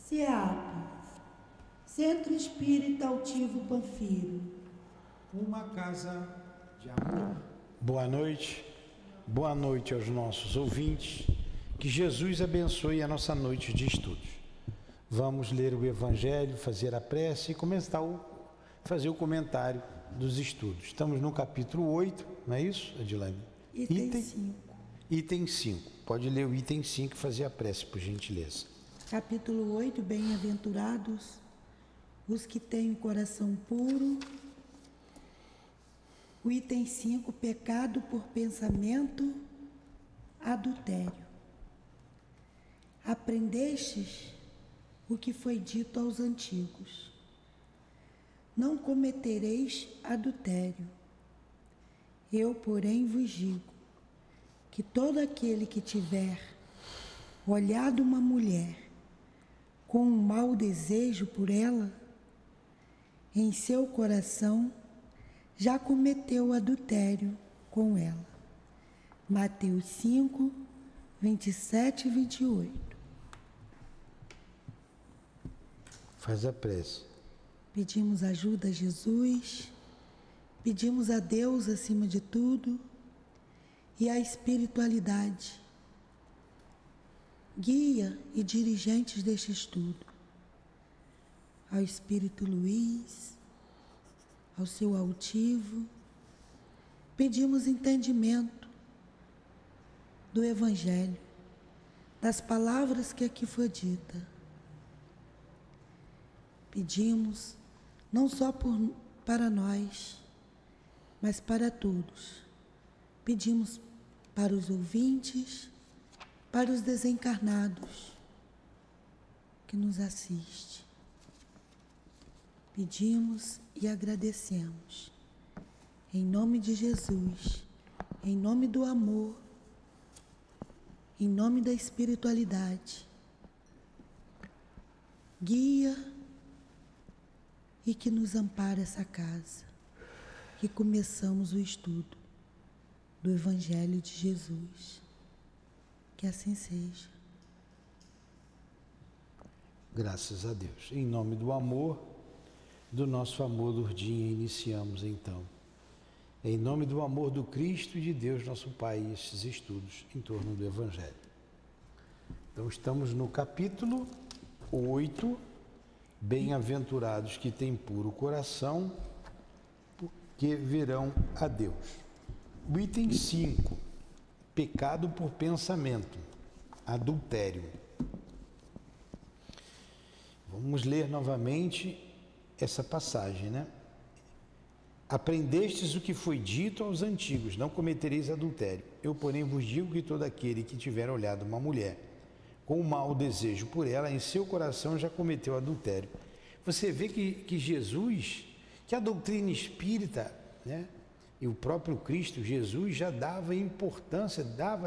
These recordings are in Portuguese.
CEAP, Centro Espírita Altivo Panfiro. Uma casa de amor. Boa noite aos nossos ouvintes. Que Jesus abençoe a nossa noite de estudos. Vamos ler o Evangelho, fazer a prece e começar fazer o comentário dos estudos. Estamos no capítulo 8, não é isso, Adilane? Item 5. Item 5. Pode ler o item 5 e fazer a prece, por gentileza. Capítulo 8, bem-aventurados os que têm o coração puro. O item 5, pecado por pensamento, adultério. Aprendestes o que foi dito aos antigos: não cometereis adultério. Eu, porém, vos digo que todo aquele que tiver olhado uma mulher com um mau desejo por ela, em seu coração já cometeu adultério com ela. Mateus 5, 27 e 28. Faz a prece. Pedimos ajuda a Jesus, pedimos a Deus acima de tudo e a espiritualidade, guia e dirigentes deste estudo, ao Espírito Luiz, ao seu altivo, pedimos entendimento do Evangelho, das palavras que aqui foi dita. Pedimos não só para nós, mas para todos. Pedimos para os ouvintes, para os desencarnados que nos assistem. Pedimos e agradecemos. Em nome de Jesus, em nome do amor, em nome da espiritualidade, guia e que nos ampare essa casa, que começamos o estudo do Evangelho de Jesus. Que assim seja. Graças a Deus. Em nome do amor, do nosso amor do Urdinha, iniciamos então. Em nome do amor do Cristo e de Deus, nosso Pai, estes estudos em torno do Evangelho. Então estamos no capítulo 8, bem-aventurados que têm puro coração, porque verão a Deus. O item 5, pecado por pensamento, adultério. Vamos ler novamente essa passagem, né? Aprendestes o que foi dito aos antigos: não cometereis adultério. Eu, porém, vos digo que todo aquele que tiver olhado uma mulher com um mau desejo por ela, em seu coração já cometeu adultério. Você vê que Jesus, que a doutrina espírita, né, e o próprio Cristo, Jesus, já dava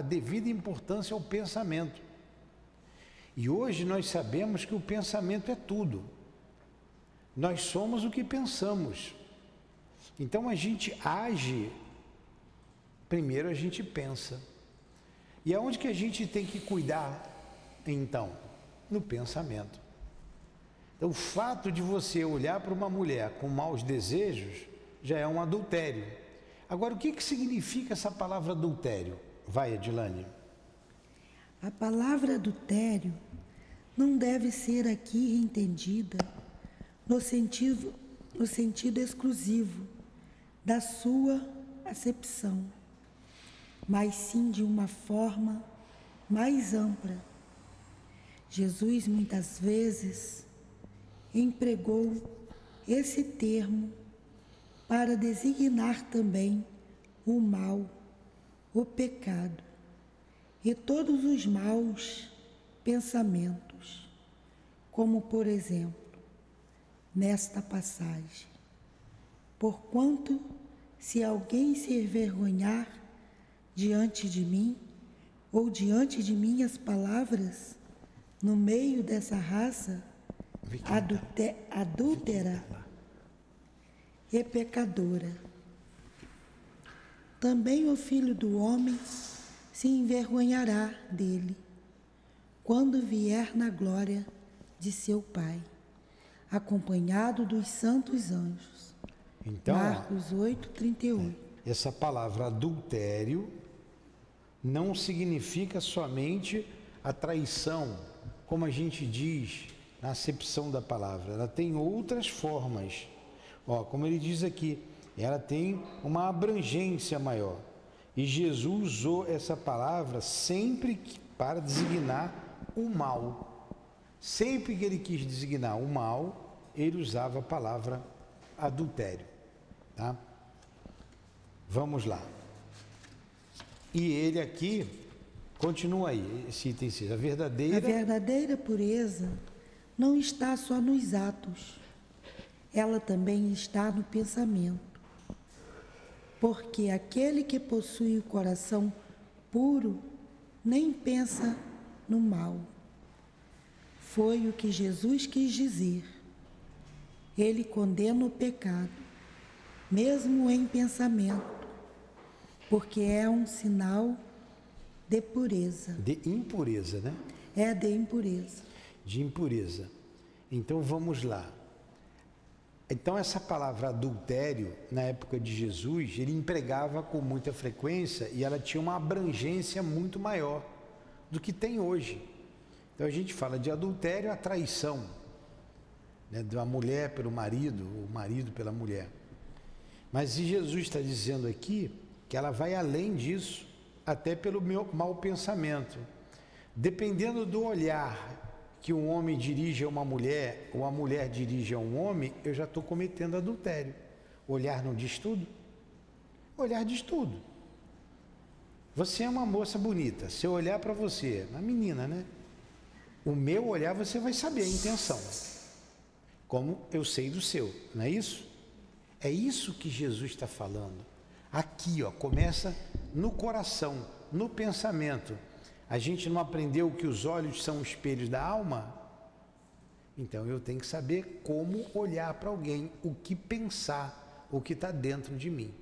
devida importância ao pensamento. E hoje nós sabemos que o pensamento é tudo. Nós somos o que pensamos. Então a gente age, primeiro a gente pensa. E aonde que a gente tem que cuidar, então? No pensamento. Então o fato de você olhar para uma mulher com maus desejos já é um adultério. Agora, o que significa essa palavra adultério? Vai, Adilane. A palavra adultério não deve ser aqui entendida no sentido exclusivo da sua acepção, mas sim de uma forma mais ampla. Jesus muitas vezes empregou esse termo para designar também o mal, o pecado e todos os maus pensamentos, como por exemplo, nesta passagem: porquanto se alguém se envergonhar diante de mim ou diante de minhas palavras, no meio dessa raça adúltera e pecadora, também o Filho do Homem se envergonhará dele, quando vier na glória de seu Pai, acompanhado dos santos anjos. Então, Marcos 8:38. essa palavra adultério não significa somente a traição, como a gente diz na acepção da palavra. Ela tem outras formas. Como ele diz aqui, ela tem uma abrangência maior. E Jesus usou essa palavra sempre para designar o mal. Sempre que ele quis designar o mal, ele usava a palavra adultério. Tá? Vamos lá. E ele aqui, continua aí, esse item 6. A verdadeira pureza não está só nos atos, ela também está no pensamento. Porque aquele que possui o coração puro nem pensa no mal. Foi o que Jesus quis dizer. Ele condena o pecado, mesmo em pensamento, porque é um sinal de pureza. De impureza, né? É de impureza. De impureza. Então vamos lá. Então essa palavra adultério, na época de Jesus, ele empregava com muita frequência e ela tinha uma abrangência muito maior do que tem hoje. Então a gente fala de adultério, a traição, né, da mulher pelo marido, o marido pela mulher. Mas Jesus está dizendo aqui que ela vai além disso, até pelo meu mau pensamento. Dependendo do olhar que um homem dirige a uma mulher, ou a mulher dirige a um homem, eu já estou cometendo adultério. O olhar não diz tudo? O olhar diz tudo. Você é uma moça bonita, se eu olhar para você, uma menina, né? O meu olhar você vai saber a intenção, como eu sei do seu, não é isso? É isso que Jesus está falando. Aqui, começa no coração, no pensamento. A gente não aprendeu que os olhos são espelhos da alma? Então eu tenho que saber como olhar para alguém, o que pensar, o que está dentro de mim.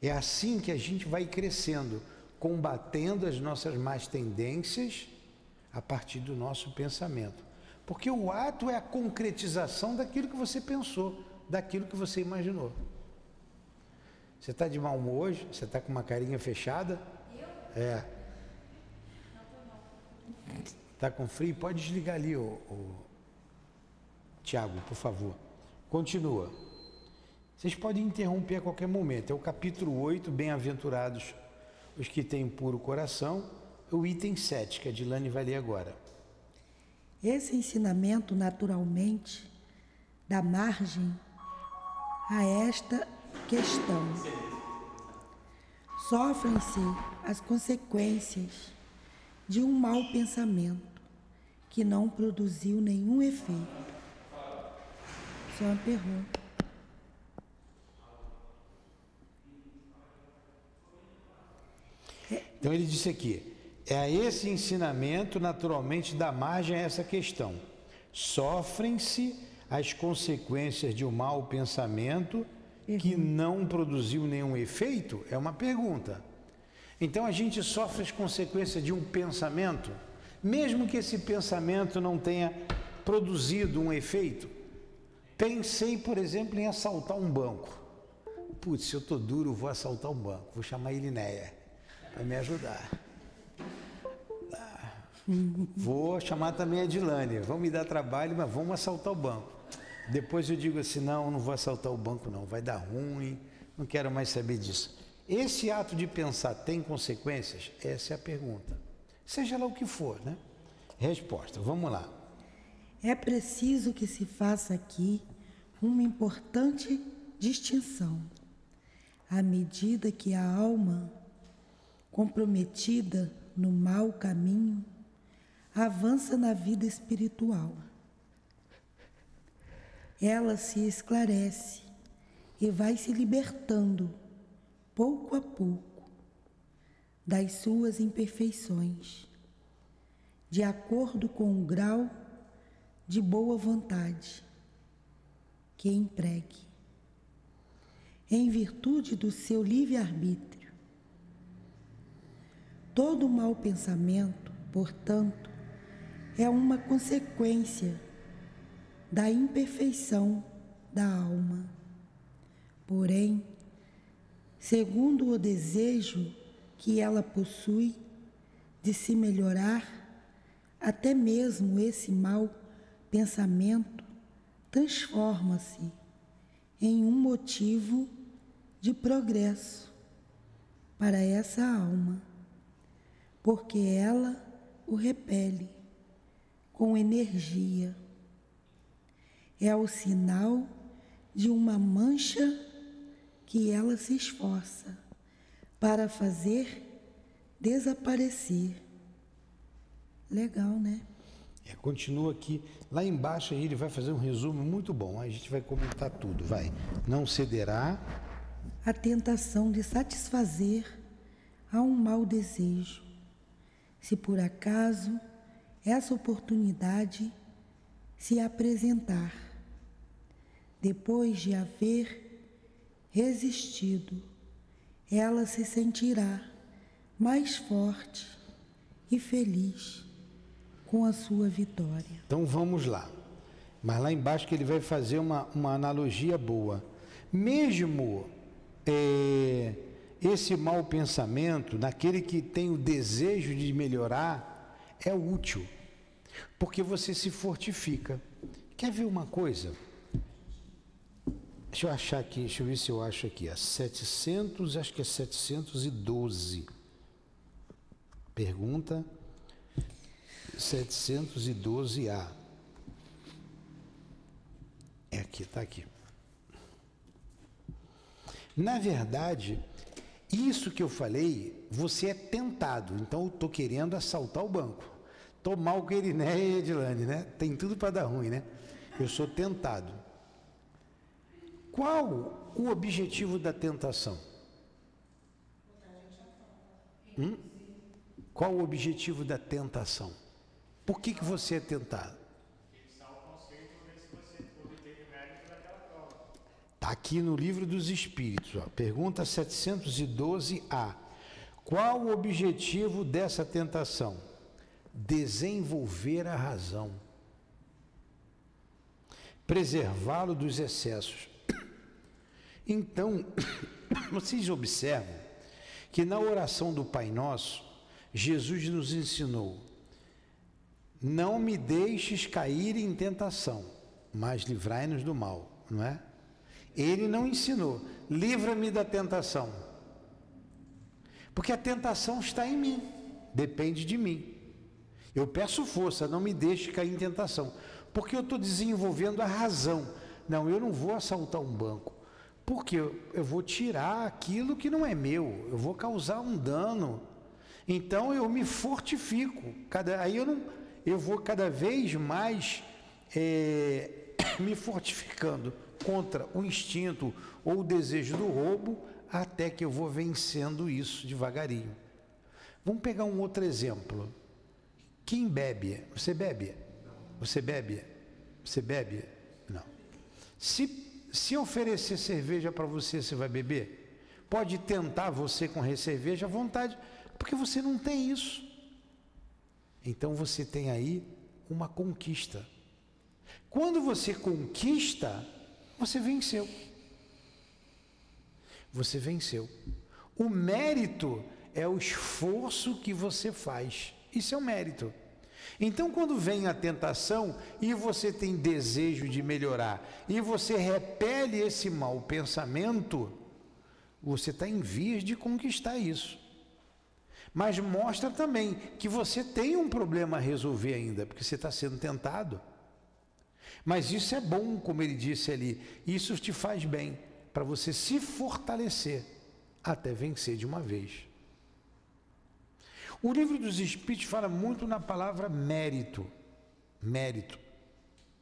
É assim que a gente vai crescendo, combatendo as nossas más tendências a partir do nosso pensamento. Porque o ato é a concretização daquilo que você pensou, daquilo que você imaginou. Você está de mau humor hoje? Você está com uma carinha fechada? É. Está com frio? Pode desligar ali, Tiago, por favor. Continua. Vocês podem interromper a qualquer momento. É o capítulo 8, bem-aventurados os que têm puro coração. O item 7, que a Dilane vai ler agora. Esse ensinamento, naturalmente, dá margem a esta questão. Sofrem-se as consequências de um mau pensamento que não produziu nenhum efeito. Só uma pergunta. Então ele disse aqui, esse ensinamento naturalmente dá margem a essa questão. Sofrem-se as consequências de um mau pensamento que não produziu nenhum efeito? É uma pergunta. Então a gente sofre as consequências de um pensamento, mesmo que esse pensamento não tenha produzido um efeito. Pensei, por exemplo, em assaltar um banco. Putz, se eu estou duro, vou assaltar um banco. Vou chamar a Ilinéia para me ajudar. Vou chamar também a Dilane. Vão me dar trabalho, mas vamos assaltar o banco. Depois eu digo assim, não vou assaltar o banco não, vai dar ruim, não quero mais saber disso. Esse ato de pensar tem consequências? Essa é a pergunta. Seja lá o que for, né? Resposta, vamos lá. É preciso que se faça aqui uma importante distinção. À medida que a alma, comprometida no mau caminho, avança na vida espiritual, ela se esclarece e vai se libertando, pouco a pouco, das suas imperfeições, de acordo com o grau de boa vontade que empregue, em virtude do seu livre-arbítrio. Todo mau pensamento, portanto, é uma consequência da imperfeição da alma. Porém, segundo o desejo que ela possui de se melhorar, até mesmo esse mau pensamento transforma-se em um motivo de progresso para essa alma, porque ela o repele com energia. É o sinal de uma mancha que ela se esforça para fazer desaparecer. Legal, né? Continua aqui. Lá embaixo aí ele vai fazer um resumo muito bom. Aí a gente vai comentar tudo. Vai. Não cederá a tentação de satisfazer a um mau desejo, se por acaso essa oportunidade se apresentar, depois de haver resistido, ela se sentirá mais forte e feliz com a sua vitória. Então vamos lá. Mas lá embaixo que ele vai fazer uma analogia boa. Mesmo esse mau pensamento, naquele que tem o desejo de melhorar, é útil, porque você se fortifica. Quer ver uma coisa? Deixa eu achar aqui, deixa eu ver se eu acho aqui. Acho que é 712. Pergunta 712A. É aqui, está aqui. Na verdade, isso que eu falei, você é tentado. Então, eu estou querendo assaltar o banco. Estou mal com Iriné e Edilane, né? Tem tudo para dar ruim, né? Eu sou tentado. Qual o objetivo da tentação? Qual o objetivo da tentação? Por que você é tentado? Está aqui no Livro dos Espíritos, ó, pergunta 712A. Qual o objetivo dessa tentação? Desenvolver a razão, preservá-lo dos excessos. Então, vocês observam que na oração do Pai Nosso, Jesus nos ensinou: não me deixes cair em tentação, mas livrai-nos do mal, não é? Ele não ensinou, livra-me da tentação, porque a tentação está em mim, depende de mim. Eu peço força, não me deixe cair em tentação, porque eu estou desenvolvendo a razão. Não, eu não vou assaltar um banco, porque eu vou tirar aquilo que não é meu, eu vou causar um dano. Então eu me fortifico, eu vou cada vez mais me fortificando contra o instinto ou o desejo do roubo, até que eu vou vencendo isso devagarinho. Vamos pegar um outro exemplo. Quem bebe? Você bebe? Você bebe? Você bebe? Não. Se oferecer cerveja para você, você vai beber? Pode tentar você com cerveja à vontade, porque você não tem isso. Então você tem aí uma conquista. Quando você conquista, você venceu. Você venceu. O mérito é o esforço que você faz. Isso é um mérito. Então, quando vem a tentação e você tem desejo de melhorar e você repele esse mau pensamento, você está em vias de conquistar isso. Mas mostra também que você tem um problema a resolver ainda, porque você está sendo tentado. Mas isso é bom, como ele disse ali, isso te faz bem, para você se fortalecer até vencer de uma vez. O Livro dos Espíritos fala muito na palavra mérito. Mérito.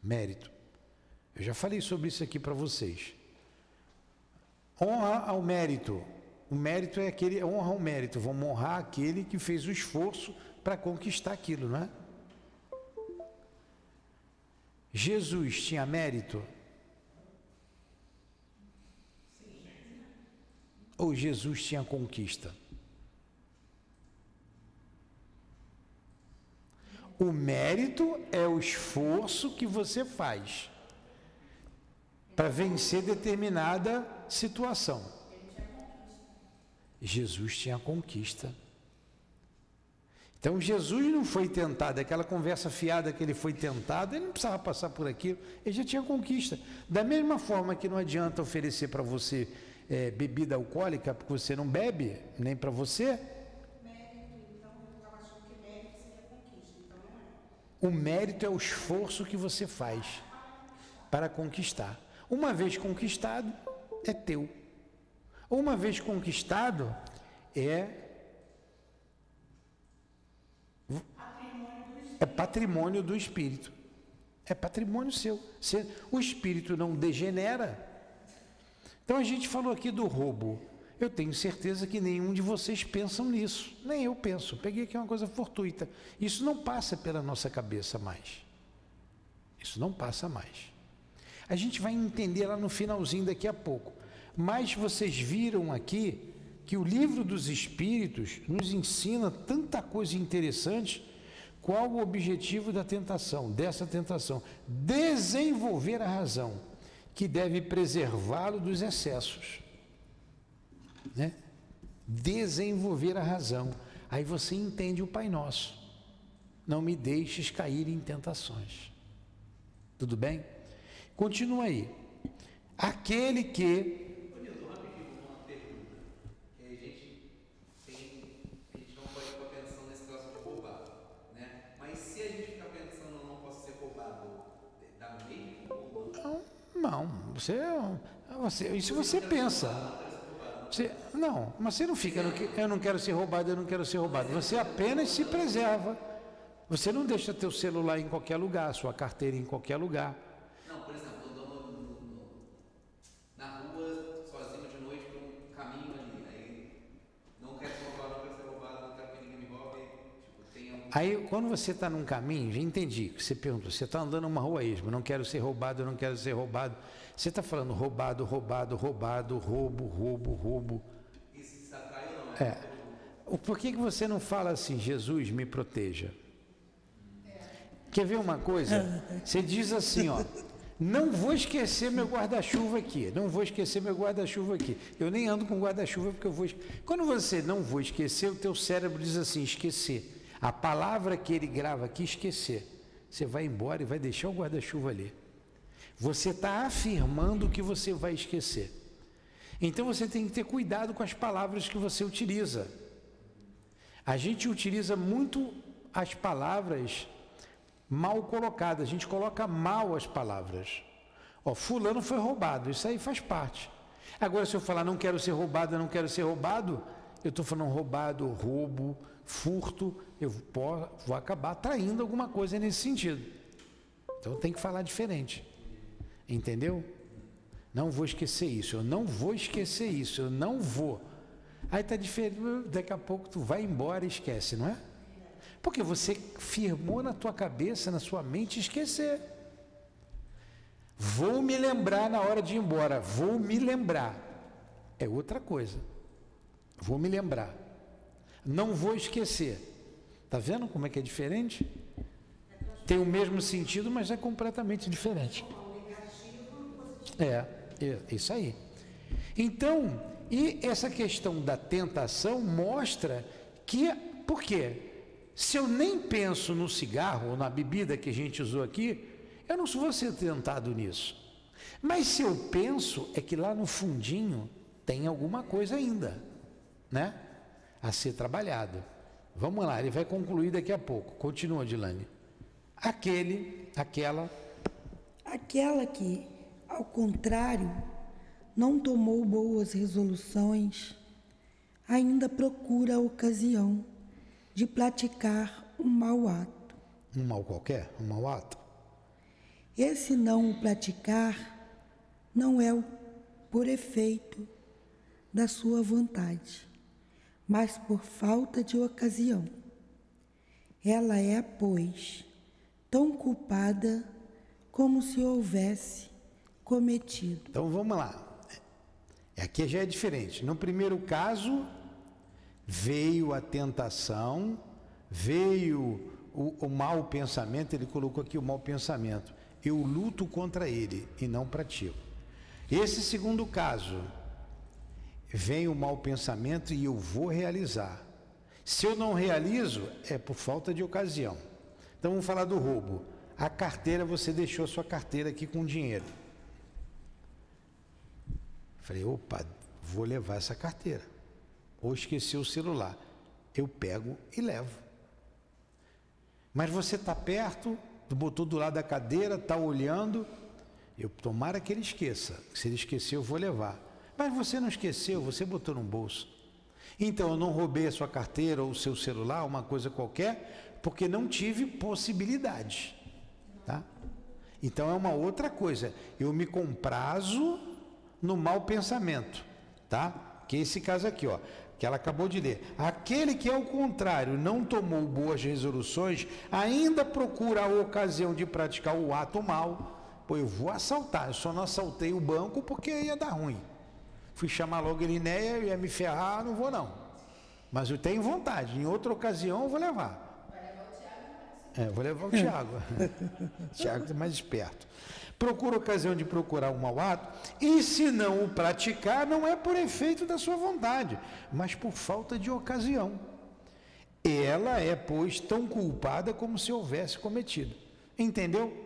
Mérito. Eu já falei sobre isso aqui para vocês. Honra ao mérito. O mérito é aquele, honra ao mérito. Vamos honrar aquele que fez o esforço para conquistar aquilo, não é? Jesus tinha mérito? Ou Jesus tinha conquista? O mérito é o esforço que você faz para vencer determinada situação. Jesus tinha conquista. Então Jesus não foi tentado, aquela conversa fiada que ele foi tentado, ele não precisava passar por aquilo, ele já tinha conquista. Da mesma forma que não adianta oferecer para você bebida alcoólica, porque você não bebe, nem para você. O mérito é o esforço que você faz para conquistar. Uma vez conquistado, é teu. Uma vez conquistado, é patrimônio do espírito. É patrimônio seu. O espírito não degenera. Então a gente falou aqui do roubo. Eu tenho certeza que nenhum de vocês pensam nisso. Nem eu penso. Peguei aqui uma coisa fortuita. Isso não passa pela nossa cabeça mais. Isso não passa mais. A gente vai entender lá no finalzinho daqui a pouco. Mas vocês viram aqui que o livro dos Espíritos nos ensina tanta coisa interessante. Qual o objetivo da tentação, dessa tentação? Desenvolver a razão, que deve preservá-lo dos excessos. Né? Desenvolver a razão. Aí você entende o Pai Nosso. Não me deixes cair em tentações. Tudo bem? Continua aí. Aquele que... Isso você pensa. Não, mas você não fica, eu não quero ser roubado, eu não quero ser roubado. Você apenas se preserva. Você não deixa teu celular em qualquer lugar, sua carteira em qualquer lugar. Não, por exemplo, eu ando na rua, sozinho de noite, por um caminho ali. Aí não quero ser roubado, não quero ser roubado, não quero que ninguém me roube. Aí, quando você está num caminho, já entendi. Você pergunta, você está andando numa rua esmo, não quero ser roubado, eu não quero ser roubado. Você está falando roubado, roubo. Isso se atrai ou não? Por que você não fala assim, Jesus me proteja? Quer ver uma coisa? Você diz assim, ó, não vou esquecer meu guarda-chuva aqui, Eu nem ando com guarda-chuva porque eu vou... Quando você não vou esquecer, o teu cérebro diz assim, esquecer. A palavra que ele grava aqui, esquecer. Você vai embora e vai deixar o guarda-chuva ali. Você está afirmando que você vai esquecer. Então você tem que ter cuidado com as palavras que você utiliza. A gente utiliza muito as palavras mal colocadas. A gente coloca mal as palavras. Ó, fulano foi roubado. Isso aí faz parte. Agora, se eu falar não quero ser roubado, eu estou falando roubado, roubo, furto. Eu vou acabar traindo alguma coisa nesse sentido. Então tem que falar diferente. Entendeu? Não vou esquecer isso, eu não vou. Aí está diferente, daqui a pouco tu vai embora e esquece, não é? Porque você firmou na tua cabeça, na sua mente, esquecer. Vou me lembrar na hora de ir embora, é outra coisa. Vou me lembrar. Não vou esquecer. Está vendo como é que é diferente? Tem o mesmo sentido, mas é completamente diferente. Isso aí. Então, e essa questão da tentação mostra que, por quê? Se eu nem penso no cigarro ou na bebida que a gente usou aqui, eu não vou ser tentado nisso. Mas se eu penso, é que lá no fundinho tem alguma coisa ainda, né? A ser trabalhado. Vamos lá, ele vai concluir daqui a pouco. Continua, Dilane. Aquela que, ao contrário, não tomou boas resoluções, ainda procura a ocasião de praticar um mau ato. Um mal qualquer? Um mau ato? Esse não o praticar não é por efeito da sua vontade, mas por falta de ocasião. Ela é, pois, tão culpada como se houvesse cometido. Então vamos lá. Aqui já é diferente. No primeiro caso, veio a tentação, veio o mau pensamento, ele colocou aqui o mau pensamento. Eu luto contra ele e não pratico. Esse segundo caso, vem o mau pensamento e eu vou realizar. Se eu não realizo, é por falta de ocasião. Então vamos falar do roubo. A carteira, você deixou a sua carteira aqui com dinheiro. Falei, opa, vou levar essa carteira. Ou esqueci o celular. Eu pego e levo. Mas você está perto, botou do lado da cadeira, está olhando. Tomara que ele esqueça. Se ele esquecer, eu vou levar. Mas você não esqueceu, você botou no bolso. Então, eu não roubei a sua carteira ou o seu celular, uma coisa qualquer, porque não tive possibilidade. Tá? Então, é uma outra coisa. Eu me comprazo no mau pensamento. Tá? Que é esse caso aqui, ó, que ela acabou de ler. Aquele que, ao contrário, não tomou boas resoluções, ainda procura a ocasião de praticar o ato mau. Pô, eu vou assaltar, eu só não assaltei o banco porque ia dar ruim. Fui chamar logo Elinéia, eu ia me ferrar, não vou não. Mas eu tenho vontade, em outra ocasião eu vou levar. Vai levar o Tiago? Vou levar o Tiago. O Tiago é mais esperto. Procura a ocasião de procurar um mau ato, e se não o praticar, não é por efeito da sua vontade, mas por falta de ocasião. Ela é, pois, tão culpada como se houvesse cometido. Entendeu?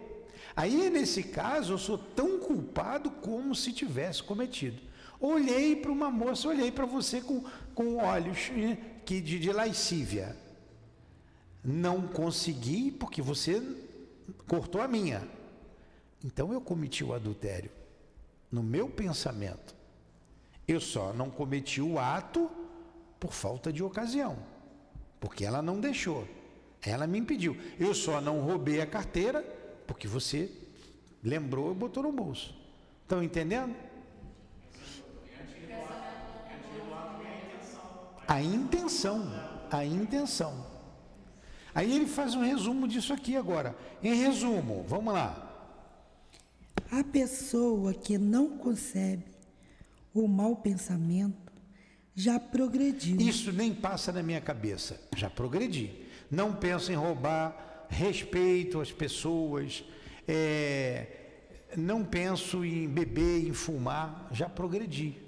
Aí, nesse caso, eu sou tão culpado como se tivesse cometido. Olhei para uma moça, olhei para você com olhos de lascívia. Não consegui porque você cortou a minha. Então, eu cometi o adultério no meu pensamento. Eu só não cometi o ato por falta de ocasião, porque ela não deixou. Ela me impediu. Eu só não roubei a carteira porque você lembrou e botou no bolso. Estão entendendo? A intenção. Aí ele faz um resumo disso aqui agora. Em resumo, vamos lá. A pessoa que não concebe o mau pensamento já progrediu. Isso nem passa na minha cabeça. Já progredi. Não penso em roubar, respeito as pessoas, não penso em beber, em fumar, já progredi.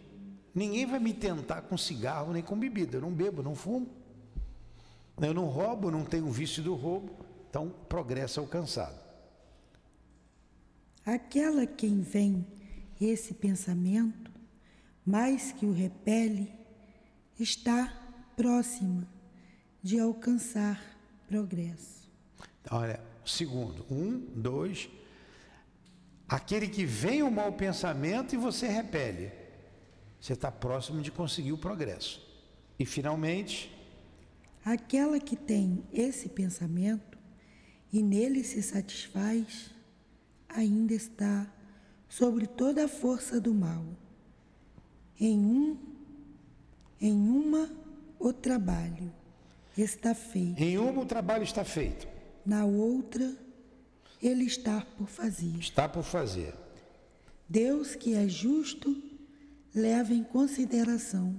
Ninguém vai me tentar com cigarro nem com bebida. Eu não bebo, não fumo. Eu não roubo, não tenho vício do roubo. Então, progresso alcançado. Aquela quem vem esse pensamento, mais que o repele, está próxima de alcançar progresso. Olha, segundo, 1, 2, aquele que vem o mau pensamento e você repele, você está próximo de conseguir o progresso. E finalmente, aquela que tem esse pensamento e nele se satisfaz, ainda está sobre toda a força do mal. Em uma o trabalho está feito. Em uma o trabalho está feito. Na outra, ele está por fazer. Está por fazer. Deus, que é justo, leva em consideração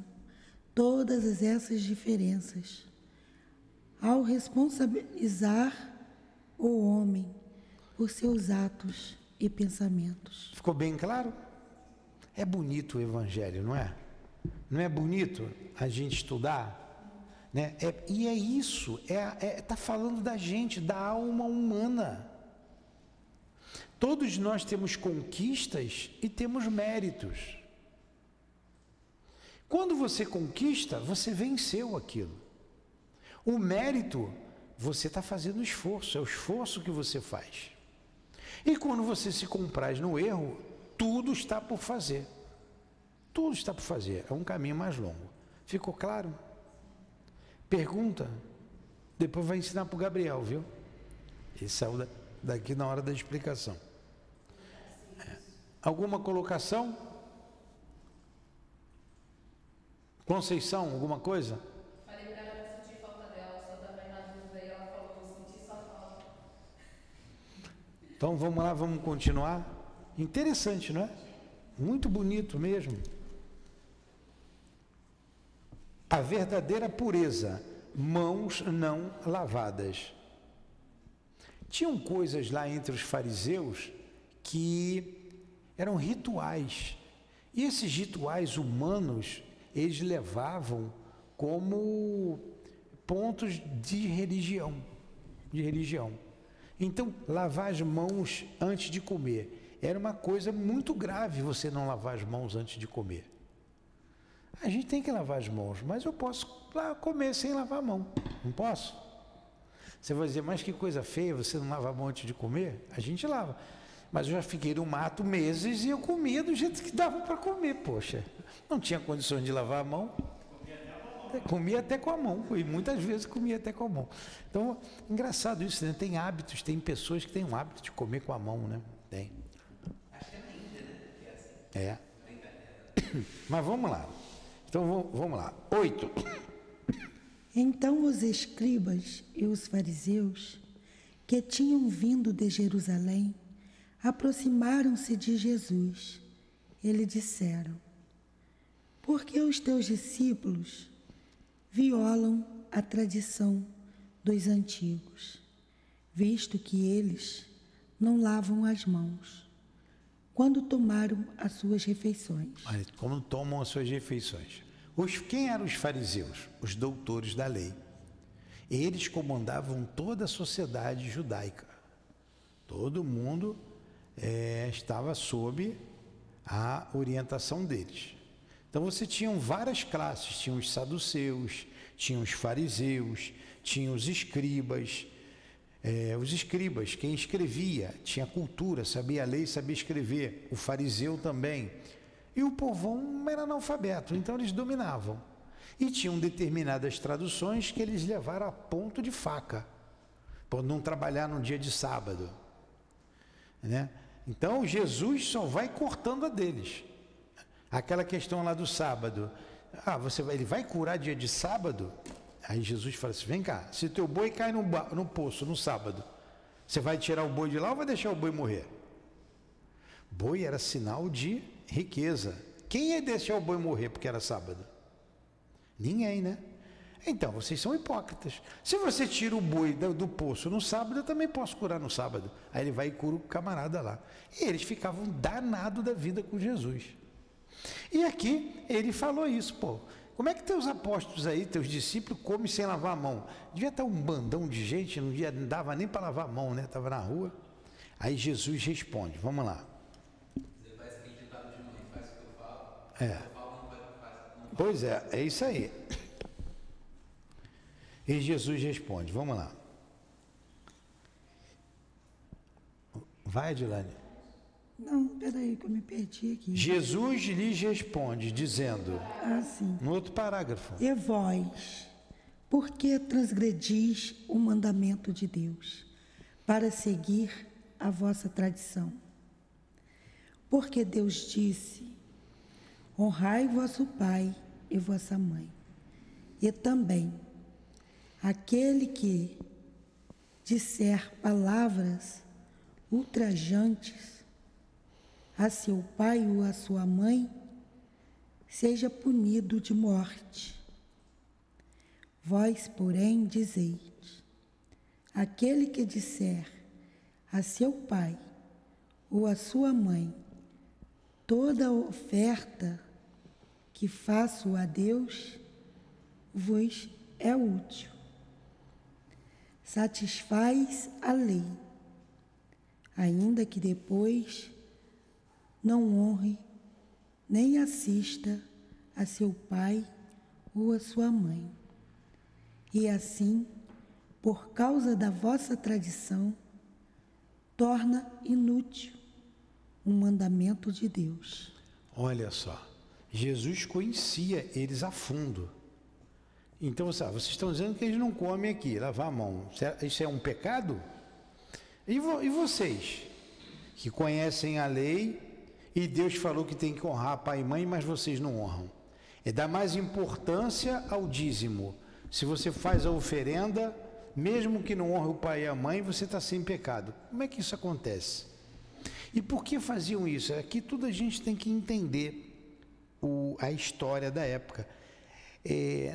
todas essas diferenças ao responsabilizar o homem por seus atos e pensamentos. Ficou bem claro? É bonito o Evangelho, não é? Não é bonito a gente estudar? Né? E é isso, está falando da gente, da alma humana. Todos nós temos conquistas e temos méritos. Quando você conquista, você venceu aquilo. O mérito, você está fazendo esforço, é o esforço que você faz. E quando você se compraz no erro, tudo está por fazer. Tudo está por fazer, é um caminho mais longo. Ficou claro? Pergunta, depois vai ensinar para o Gabriel, viu? Ele saiu daqui na hora da explicação. Alguma colocação? Conceição, alguma coisa? Falei para ela que senti falta dela, só estava na dúvida e ela falou que eu senti só falta. Então vamos lá, vamos continuar. Interessante, não é? Muito bonito mesmo. A verdadeira pureza, mãos não lavadas. Tinham coisas lá entre os fariseus que eram rituais. E esses rituais humanos, eles levavam como pontos de religião. Então, lavar as mãos antes de comer era uma coisa muito grave, você não lavar as mãos antes de comer. A gente tem que lavar as mãos, mas eu posso comer sem lavar a mão, não posso? Você vai dizer, mas que coisa feia, você não lava a mão antes de comer? A gente lava. Mas eu já fiquei no mato meses e eu comia do jeito que dava para comer, poxa. Não tinha condições de lavar a mão. Comia até com a mão, e muitas vezes comia até com a mão. Então, engraçado isso, né? Tem hábitos, tem pessoas que têm um hábito de comer com a mão, né? Tem. Acho que é na Índia, né? Que é assim. É. Mas vamos lá. Então, vamos lá. 8. Então os escribas e os fariseus, que tinham vindo de Jerusalém, aproximaram-se de Jesus. E lhe disseram: por que os teus discípulos violam a tradição dos antigos, visto que eles não lavam as mãos quando tomaram as suas refeições? Olha, como tomam as suas refeições. Quem eram os fariseus? Os doutores da lei. Eles comandavam toda a sociedade judaica. Todo mundo estava sob a orientação deles. Então você tinha várias classes, tinha os saduceus, tinha os fariseus, tinha os escribas. Os escribas, quem escrevia, tinha cultura, sabia a lei, sabia escrever. O fariseu também. E o povão era analfabeto, então eles dominavam. E tinham determinadas traduções que eles levaram a ponto de faca, por não trabalhar no dia de sábado, né? Então Jesus só vai cortando a deles. Aquela questão lá do sábado, ele vai curar dia de sábado? Aí Jesus fala assim, vem cá, se teu boi cai no poço no sábado, você vai tirar o boi de lá ou vai deixar o boi morrer? Boi era sinal de riqueza. Quem ia deixar o boi morrer porque era sábado? Ninguém, né? Então, vocês são hipócritas. Se você tira o boi do poço no sábado, eu também posso curar no sábado. Aí ele vai e cura o camarada lá. E eles ficavam danados da vida com Jesus. E aqui ele falou isso, pô. Como é que teus apóstolos aí, teus discípulos, comem sem lavar a mão? Devia estar um bandão de gente, não dava nem para lavar a mão, né? Estava na rua. Aí Jesus responde, vamos lá. Você faz aquele ditado de mãe, faz o que eu falo. É. Eu falo, não faz. Pois é isso aí. E Jesus responde, vamos lá. Vai, Adilane. Não, peraí que eu me perdi aqui. Jesus lhes responde, dizendo, Sim. no outro parágrafo, E vós, por que transgredis o mandamento de Deus, para seguir a vossa tradição? Porque Deus disse, honrai vosso pai e vossa mãe, e também aquele que disser palavras ultrajantes a seu pai ou a sua mãe, seja punido de morte. Vós, porém, dizeis, aquele que disser a seu pai ou a sua mãe, toda oferta que faço a Deus vos é útil. Satisfaz a lei, ainda que depois não honre nem assista a seu pai ou a sua mãe. E assim, por causa da vossa tradição, torna inútil o mandamento de Deus. olha só, Jesus conhecia eles a fundo. Então, vocês estão dizendo que eles não comem aqui, lavar a mão. Isso é um pecado? E vocês, que conhecem a lei, e Deus falou que tem que honrar pai e mãe, mas vocês não honram. Dá mais importância ao dízimo. Se você faz a oferenda, mesmo que não honre o pai e a mãe, você está sem pecado. Como é que isso acontece? E por que faziam isso? Aqui tudo a gente tem que entender a história da época.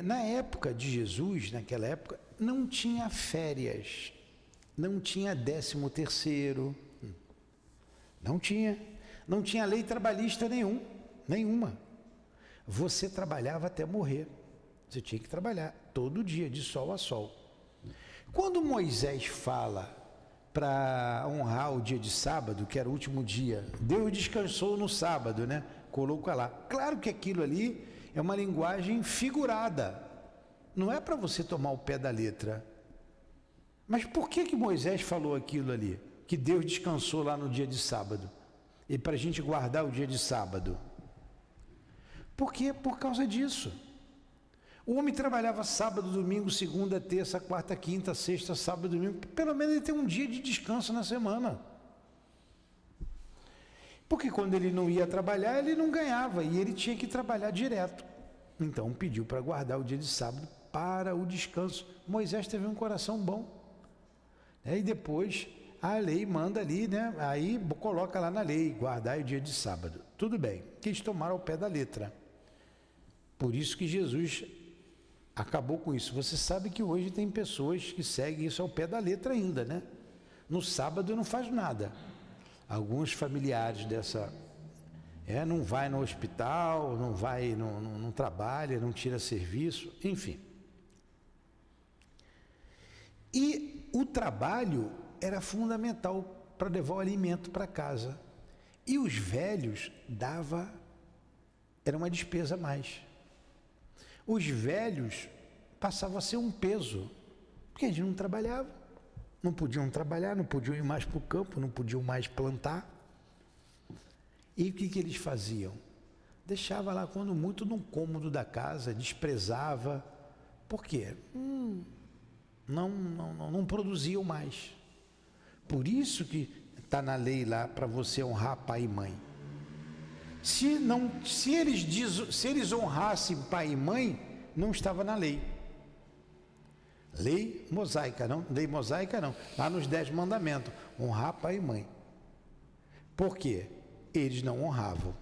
Na época de Jesus, naquela época, não tinha férias. não tinha 13º, não tinha lei trabalhista nenhuma. Você trabalhava até morrer, você tinha que trabalhar todo dia, de sol a sol. Quando Moisés fala para honrar o dia de sábado, que era o último dia, Deus descansou no sábado, né? Coloca lá. Claro que aquilo ali é uma linguagem figurada, não é para você tomar o pé da letra. Mas por que Moisés falou aquilo ali? Que Deus descansou lá no dia de sábado. E para a gente guardar o dia de sábado. Por quê? Por causa disso. O homem trabalhava sábado, domingo, segunda, terça, quarta, quinta, sexta, sábado, domingo. Pelo menos ele tem um dia de descanso na semana. Porque quando ele não ia trabalhar, ele não ganhava. E ele tinha que trabalhar direto. Então pediu para guardar o dia de sábado para o descanso. Moisés teve um coração bom. E depois a lei manda ali, né? Aí coloca lá na lei, guardar o dia de sábado. Tudo bem, quis tomar ao pé da letra. Por isso que Jesus acabou com isso. Você sabe que hoje tem pessoas que seguem isso ao pé da letra ainda, né? No sábado não faz nada. Alguns familiares dessa... não vai no hospital, não trabalha, não tira serviço, enfim. E o trabalho era fundamental para levar o alimento para casa. E os velhos era uma despesa a mais. Os velhos passavam a ser um peso, porque eles não trabalhavam, não podiam trabalhar, não podiam ir mais para o campo, não podiam mais plantar. E o que eles faziam? Deixava lá, quando muito, num cômodo da casa, desprezava. Por quê? Não produziam mais. Por isso que está na lei lá para você honrar pai e mãe. Se eles honrassem pai e mãe, não estava na lei. Lei mosaica não, lá nos 10 mandamentos, honrar pai e mãe. Por quê? Eles não honravam.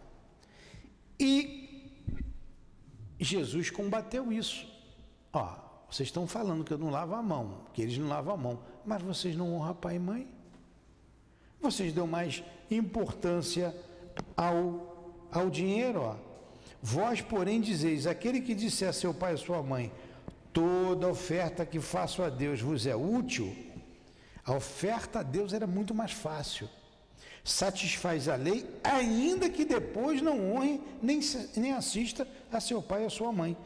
E Jesus combateu isso. Vocês estão falando que eu não lavo a mão, que eles não lavam a mão, mas vocês não honram pai e mãe? Vocês dão mais importância ao dinheiro, Vós, porém, dizeis: aquele que disser a seu pai e a sua mãe, toda oferta que faço a Deus vos é útil, a oferta a Deus era muito mais fácil. Satisfaz a lei, ainda que depois não honre nem assista a seu pai e a sua mãe.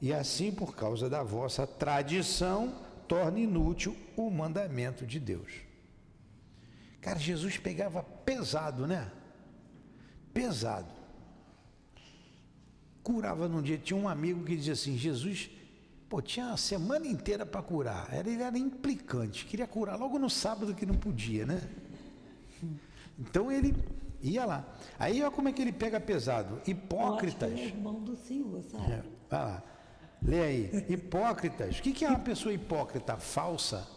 E assim, por causa da vossa tradição, torna inútil o mandamento de Deus. Cara, Jesus pegava pesado, né? Pesado. Curava num dia. Tinha um amigo que dizia assim: Jesus, tinha a semana inteira para curar. Ele era implicante, queria curar logo no sábado que não podia, né? Então ele ia lá. Aí olha como é que ele pega pesado. Hipócritas. Eu acho que ele é irmão do Senhor, sabe? Vai lá. Lê aí. Hipócritas. O que é uma pessoa hipócrita? Falsa,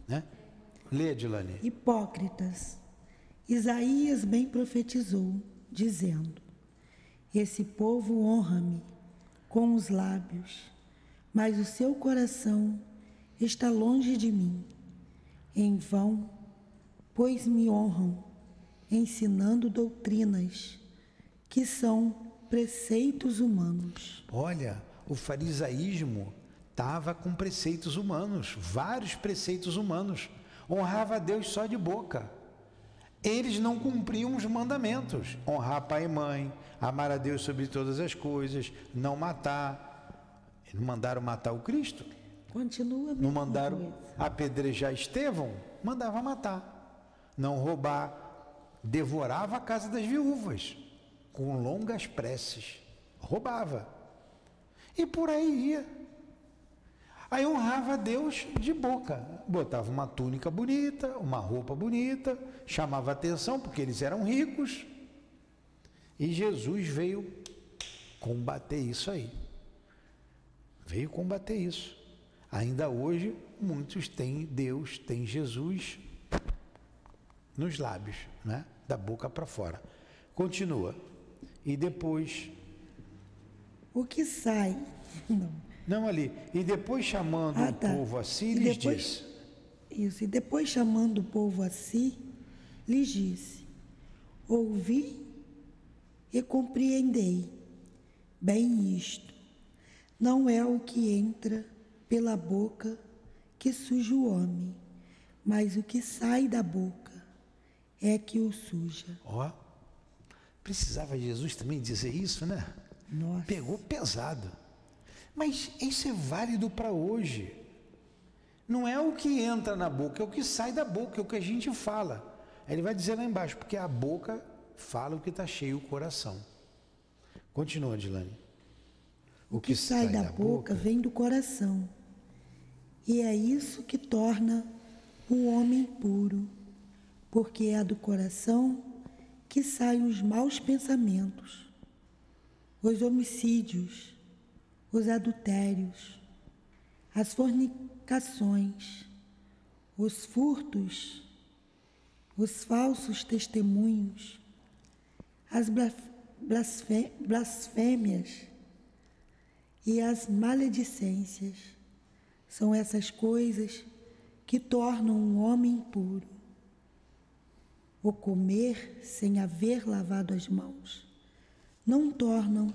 né? Lê, Adilane. Hipócritas. Isaías bem profetizou, dizendo: esse povo honra-me com os lábios, mas o seu coração está longe de mim. Em vão, pois me honram, ensinando doutrinas que são preceitos humanos. Olha, o farisaísmo estava com preceitos humanos, vários preceitos humanos. Honrava a Deus só de boca. Eles não cumpriam os mandamentos: honrar pai e mãe, amar a Deus sobre todas as coisas, não matar. Não mandaram matar o Cristo? Continua. Não mandaram apedrejar Estevão? Mandava matar. Não roubar. Devorava a casa das viúvas com longas preces. Roubava. E por aí ia. Aí honrava a Deus de boca. Botava uma túnica bonita, uma roupa bonita, chamava atenção porque eles eram ricos. E Jesus veio combater isso aí. Veio combater isso. Ainda hoje, muitos têm Deus, têm Jesus nos lábios, né? Da boca para fora. Continua. E depois... O que sai... Não, ali. E depois, chamando o povo assim, lhes disse... Isso. E depois, chamando o povo a si, lhes disse: ouvi e compreendei bem isto. Não é o que entra pela boca que suja o homem, mas o que sai da boca é que o suja. Ó, precisava Jesus também dizer isso, né? Nossa. Pegou pesado. Mas isso é válido para hoje. Não é o que entra na boca, é o que sai da boca, é o que a gente fala. Aí ele vai dizer lá embaixo, porque a boca fala o que está cheio o coração. Continua, Dilane. O que sai da boca vem do coração. E é isso que torna o homem puro, porque é do coração que saem os maus pensamentos, os homicídios, os adultérios, as fornicações, os furtos, os falsos testemunhos, as blasfêmias e as maledicências. São essas coisas que tornam um homem impuro. O comer sem haver lavado as mãos não torna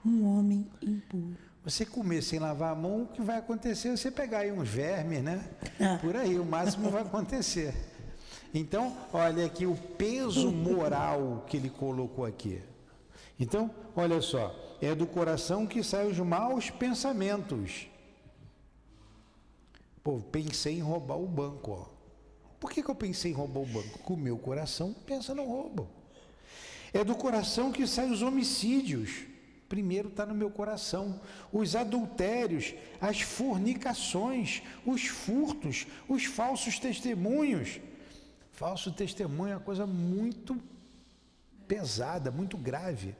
um homem impuro. Você comer sem lavar a mão, o que vai acontecer é você pegar aí uns vermes, né? Ah. Por aí, o máximo vai acontecer. Então, olha aqui o peso moral que ele colocou aqui. Então, olha só, é do coração que saem os maus pensamentos. Pô, pensei em roubar o banco, ó. Por que eu pensei em roubar o banco? Porque o meu coração pensa no roubo. É do coração que saem os homicídios. Primeiro está no meu coração. Os adultérios, as fornicações, os furtos, os falsos testemunhos. Falso testemunho é uma coisa muito pesada, muito grave.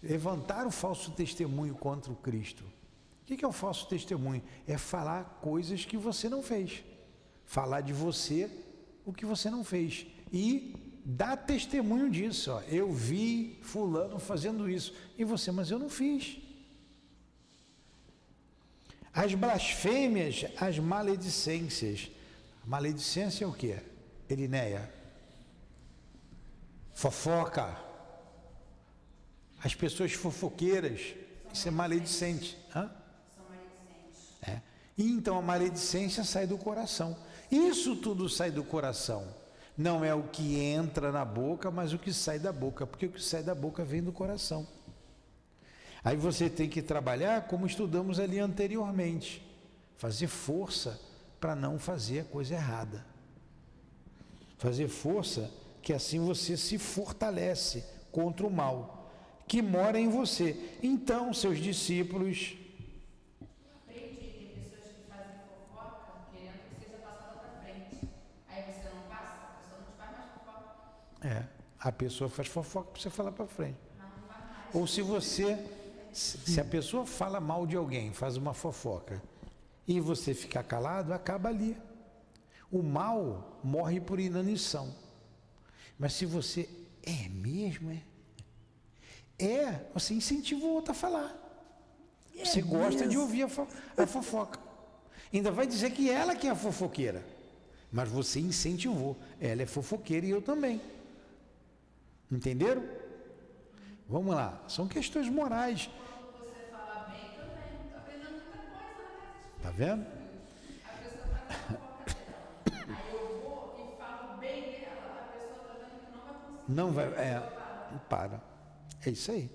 Levantar o falso testemunho contra o Cristo. O que é o falso testemunho? É falar coisas que você não fez. Falar de você o que você não fez. E dar testemunho disso. Ó. Eu vi fulano fazendo isso. E você, mas eu não fiz. As blasfêmias, as maledicências. Maledicência é o quê? Elinéia. Fofoca. As pessoas fofoqueiras. Isso é maledicente. Hã? São maledicentes. É. E então a maledicência sai do coração. Isso tudo sai do coração. Não é o que entra na boca, mas o que sai da boca, porque o que sai da boca vem do coração. Aí você tem que trabalhar como estudamos ali anteriormente. Fazer força para não fazer a coisa errada. Fazer força que assim você se fortalece contra o mal que mora em você. Então, seus discípulos... Aprendi, tem pessoas que fazem fofoca querendo que seja passada para frente. Aí você não passa, a pessoa não te faz mais fofoca. a pessoa faz fofoca para você falar para frente. Não faz mais. Ou se a pessoa fala mal de alguém, faz uma fofoca, e você ficar calado, acaba ali. O mal morre por inanição. Mas se você você incentiva o outro a falar. Você gosta de ouvir a fofoca. Ainda vai dizer que ela que é a fofoqueira. Mas você incentivou. Ela é fofoqueira e eu também. Entenderam? Vamos lá. São questões morais. Quando você fala bem também, está aprendendo muita coisa, né? Tá vendo? A pessoa faz a fofoca dela. Aí eu vou e falo bem dela, a pessoa está vendo que não vai conseguir. Não vai. Para. É isso aí.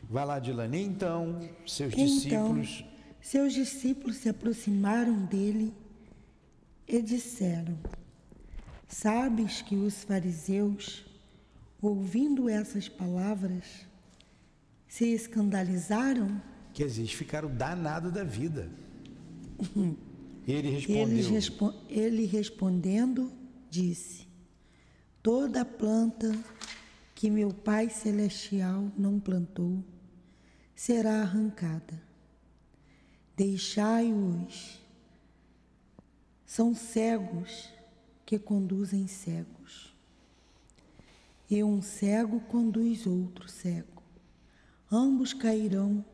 Vai lá, Dilane. Então, seus discípulos... Seus discípulos se aproximaram dele e disseram: sabes que os fariseus, ouvindo essas palavras, se escandalizaram? Quer dizer, eles ficaram danados da vida. Ele respondeu... Ele respondendo, disse: toda planta que meu Pai Celestial não plantou será arrancada. Deixai-os. São cegos que conduzem cegos. E um cego conduz outro cego. Ambos cairão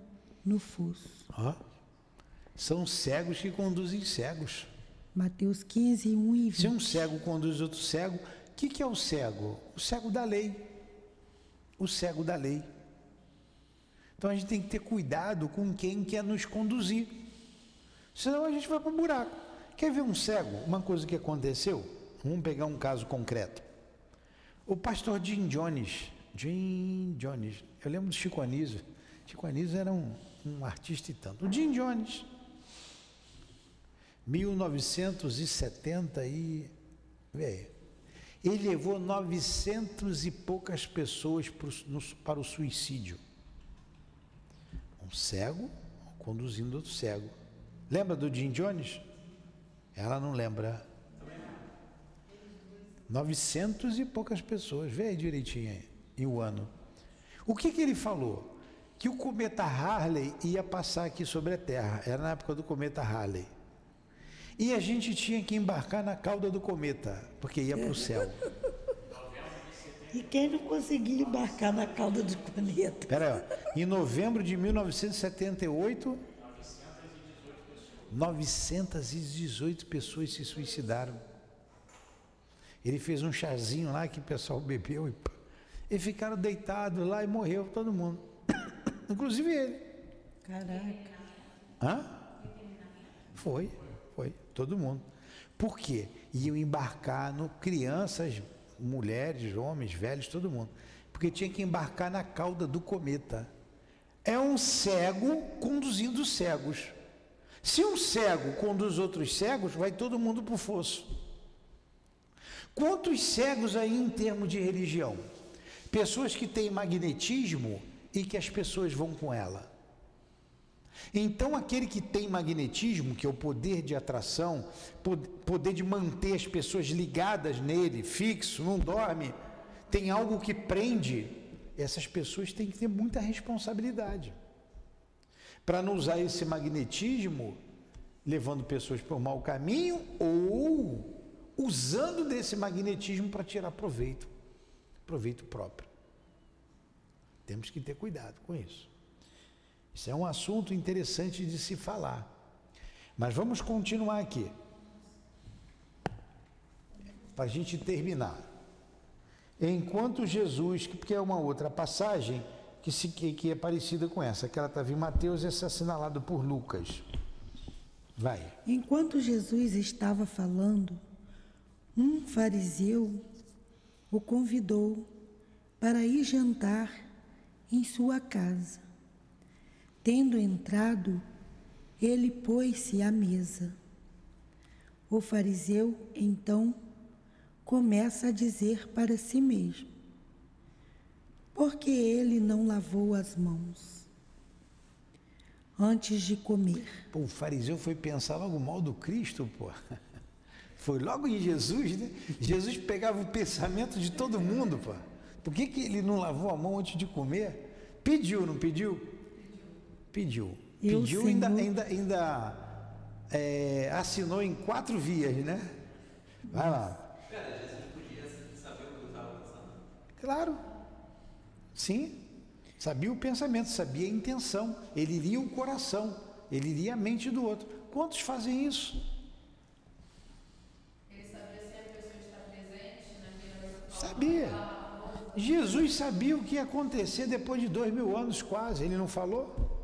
no fosso. São cegos que conduzem cegos. Mateus 15, 1 e 20. Se um cego conduz outro cego, o que é o cego? O cego da lei. O cego da lei. Então a gente tem que ter cuidado com quem quer nos conduzir. Senão a gente vai para o buraco. Quer ver um cego? Uma coisa que aconteceu? Vamos pegar um caso concreto. O pastor Jim Jones, eu lembro do Chico Anísio. Chico Anísio era um artista e tanto. O Jim Jones, 1970 ele levou 900 e poucas pessoas para o suicídio. Um cego conduzindo outro cego. Lembra do Jim Jones? Ela não lembra. 900 e poucas pessoas. Vê aí direitinho aí, e o ano. O que ele falou? Que o cometa Halley ia passar aqui sobre a Terra. Era na época do cometa Halley. E a gente tinha que embarcar na cauda do cometa, porque ia para o céu. E quem não conseguia embarcar na cauda do cometa? Espera aí, em novembro de 1978, 918 pessoas se suicidaram. Ele fez um chazinho lá que o pessoal bebeu e ficaram deitados lá e morreu todo mundo. Inclusive ele. Caraca. Hã? Foi, todo mundo. Por quê? Iam embarcar crianças, mulheres, homens, velhos, todo mundo. Porque tinha que embarcar na cauda do cometa. É um cego conduzindo cegos. Se um cego conduz outros cegos, vai todo mundo para o fosso. Quantos cegos aí em termos de religião? Pessoas que têm magnetismo e que as pessoas vão com ela. Então, aquele que tem magnetismo, que é o poder de atração, poder de manter as pessoas ligadas nele, fixo, não dorme, tem algo que prende, essas pessoas têm que ter muita responsabilidade. Para não usar esse magnetismo, levando pessoas para o mau caminho ou usando desse magnetismo para tirar proveito próprio. Temos que ter cuidado com isso. Isso é um assunto interessante de se falar. Mas vamos continuar aqui. Para a gente terminar. Enquanto Jesus, porque é uma outra passagem que é parecida com essa, que ela estava em Mateus e essa é assinalado por Lucas. Vai. Enquanto Jesus estava falando, um fariseu o convidou para ir jantar em sua casa. Tendo entrado, ele pôs-se à mesa. O fariseu, então, começa a dizer para si mesmo: por que ele não lavou as mãos antes de comer? Pô, o fariseu foi pensar logo mal do Cristo, pô. Foi logo em Jesus, né? Jesus pegava o pensamento de todo mundo, pô. Por que ele não lavou a mão antes de comer? Pediu, não pediu? Pediu. Pediu e ainda assinou em 4 vias, né? Vai lá. Cara, Jesus podia saber o que eu estava pensando. Claro. Sim. Sabia o pensamento, sabia a intenção. Ele lia o coração, ele lia a mente do outro. Quantos fazem isso? Sabia. Jesus sabia o que ia acontecer depois de 2000 anos quase, ele não falou?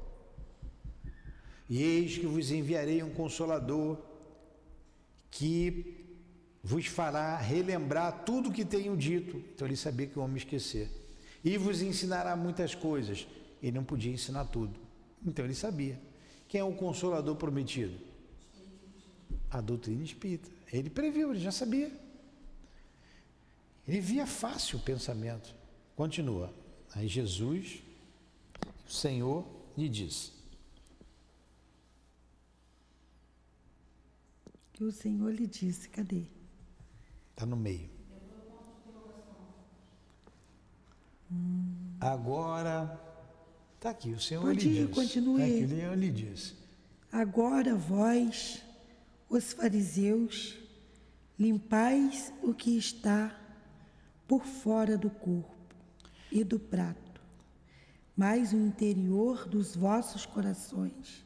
E eis que vos enviarei um Consolador que vos fará relembrar tudo o que tenho dito. Então ele sabia que o homem ia esquecer. E vos ensinará muitas coisas. Ele não podia ensinar tudo. Então ele sabia. Quem é o Consolador prometido? A doutrina espírita. Ele previu, ele já sabia. Ele via fácil o pensamento. Continua. Aí Jesus, o Senhor, lhe disse. Que o Senhor lhe disse, cadê? Está no meio. Agora, está aqui, o Senhor lhe disse. Continue. Aqui, o Senhor lhe disse. Agora vós, os fariseus, limpais o que está por fora do corpo e do prato, mas o interior dos vossos corações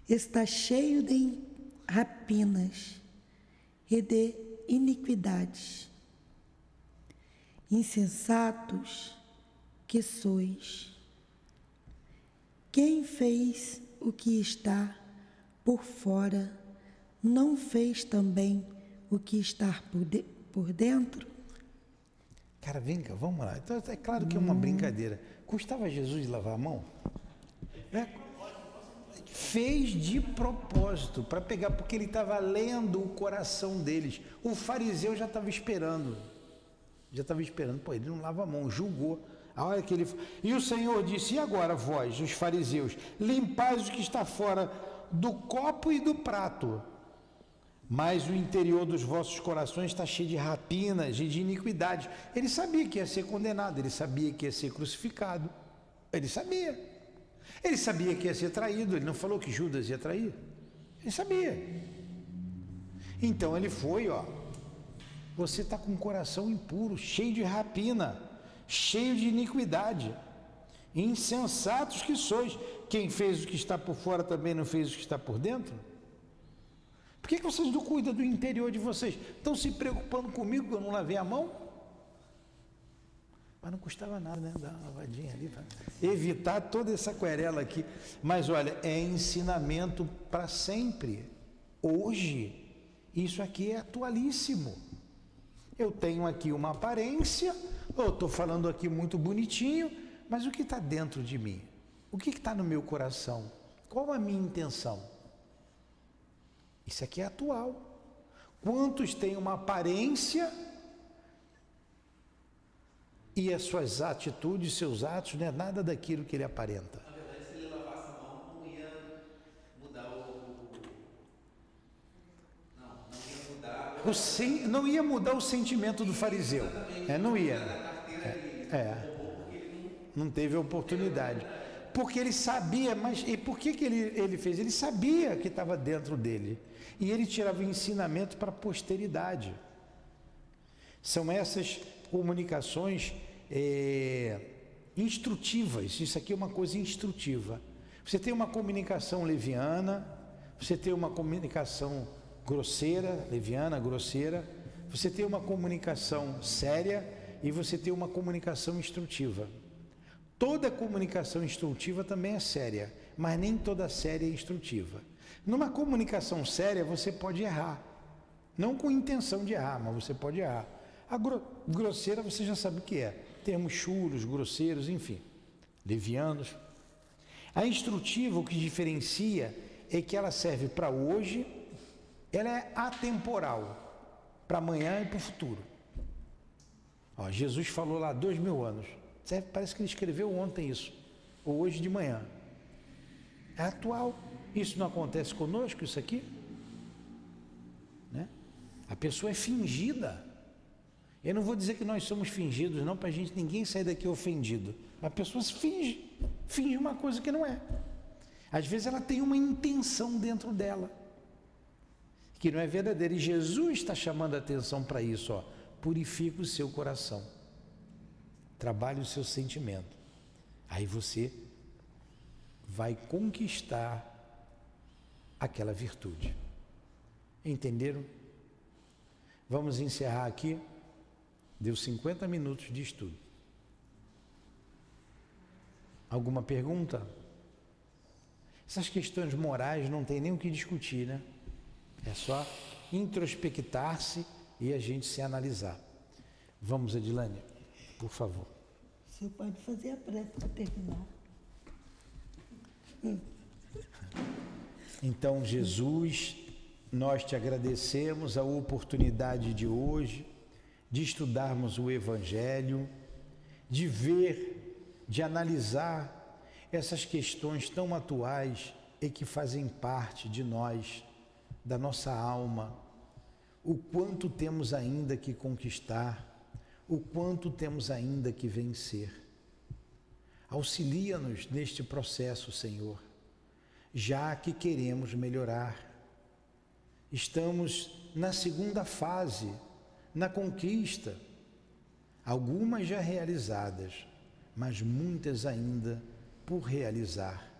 está cheio de rapinas e de iniquidades. Insensatos que sois, quem fez o que está por fora, não fez também o que está por dentro? Cara, vem cá, vamos lá. Então, é claro que é uma brincadeira. Custava Jesus lavar a mão? Fez de propósito, para pegar, porque ele estava lendo o coração deles. O fariseu já estava esperando. Pô, ele não lava a mão, julgou. A hora que ele... E o Senhor disse: e agora vós, os fariseus, limpais o que está fora do copo e do prato, mas o interior dos vossos corações está cheio de rapinas e de iniquidade. Ele sabia que ia ser condenado, ele sabia que ia ser crucificado, ele sabia que ia ser traído. Ele não falou que Judas ia trair, ele sabia. Então ele foi, você está com o coração impuro, cheio de rapina, cheio de iniquidade. Insensatos que sois, quem fez o que está por fora também não fez o que está por dentro? Por que vocês não cuidam do interior de vocês? Estão se preocupando comigo que eu não lavei a mão? Mas não custava nada, né? Dar uma lavadinha ali para evitar toda essa querela aqui. Mas olha, é ensinamento para sempre. Hoje, isso aqui é atualíssimo. Eu tenho aqui uma aparência, eu estou falando aqui muito bonitinho, mas o que está dentro de mim? O que está no meu coração? Qual a minha intenção? Isso aqui é atual. Quantos têm uma aparência e as suas atitudes, seus atos, não é nada daquilo que ele aparenta? Na verdade, se ele lavasse a mão, não ia mudar Não ia mudar o sentimento do fariseu. Não ia. Não teve oportunidade. Porque ele sabia, mas e por que ele fez? Ele sabia que estava dentro dele. E ele tirava ensinamento para a posteridade. São essas comunicações instrutivas. Isso aqui é uma coisa instrutiva. Você tem uma comunicação leviana, você tem uma comunicação grosseira, leviana, grosseira, você tem uma comunicação séria e você tem uma comunicação instrutiva. Toda comunicação instrutiva também é séria, mas nem toda séria é instrutiva. Numa comunicação séria você pode errar, não com intenção de errar, mas você pode errar. A grosseira você já sabe o que é, termos chulos, grosseiros, enfim, levianos. A instrutiva, o que diferencia é que ela serve para hoje, ela é atemporal, para amanhã e para o futuro. Jesus falou lá 2000 anos, parece que ele escreveu ontem isso, ou hoje de manhã. É atual. Isso não acontece conosco, isso aqui? Né? A pessoa é fingida. Eu não vou dizer que nós somos fingidos, não, para ninguém sair daqui ofendido. A pessoa finge uma coisa que não é. Às vezes ela tem uma intenção dentro dela, que não é verdadeira. E Jesus está chamando a atenção para isso, purifica o seu coração. Trabalhe o seu sentimento. Aí você vai conquistar aquela virtude. Entenderam? Vamos encerrar aqui. Deu 50 minutos de estudo. Alguma pergunta? Essas questões morais não tem nem o que discutir, né? É só introspectar-se e a gente se analisar. Vamos, Edilane, por favor. O senhor pode fazer a prece para terminar. Então, Jesus, nós te agradecemos a oportunidade de hoje de estudarmos o Evangelho, de ver, de analisar essas questões tão atuais e que fazem parte de nós, da nossa alma, o quanto temos ainda que conquistar, o quanto temos ainda que vencer. Auxilia-nos neste processo, Senhor, já que queremos melhorar. Estamos na segunda fase, na conquista, algumas já realizadas, mas muitas ainda por realizar.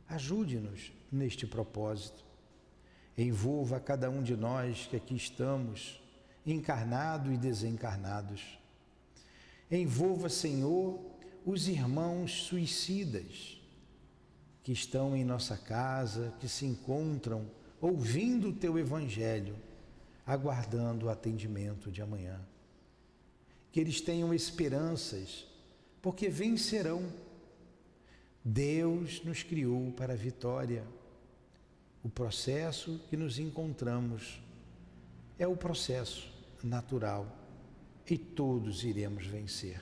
Ajude-nos neste propósito. Envolva cada um de nós que aqui estamos, encarnados e desencarnados. Envolva, Senhor, os irmãos suicidas que estão em nossa casa, que se encontram ouvindo o Teu Evangelho, aguardando o atendimento de amanhã. Que eles tenham esperanças, porque vencerão. Deus nos criou para a vitória. O processo que nos encontramos é o processo natural e todos iremos vencer.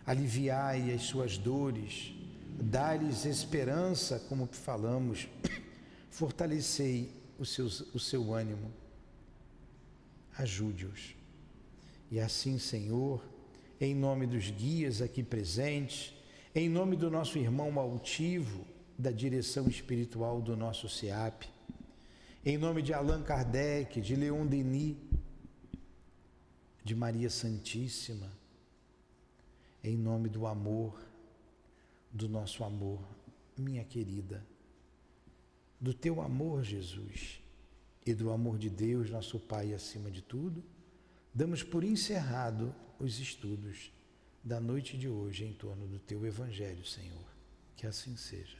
Aliviai as suas dores, dai-lhes esperança, como falamos, fortalecei o seu ânimo, ajude-os. E assim, Senhor, em nome dos guias aqui presentes, em nome do nosso irmão altivo, da direção espiritual do nosso SEAP, em nome de Allan Kardec, de Leon Denis, de Maria Santíssima, em nome do amor, do nosso amor, minha querida, do teu amor, Jesus, e do amor de Deus, nosso Pai, acima de tudo, damos por encerrado os estudos da noite de hoje em torno do teu Evangelho, Senhor. Que assim seja.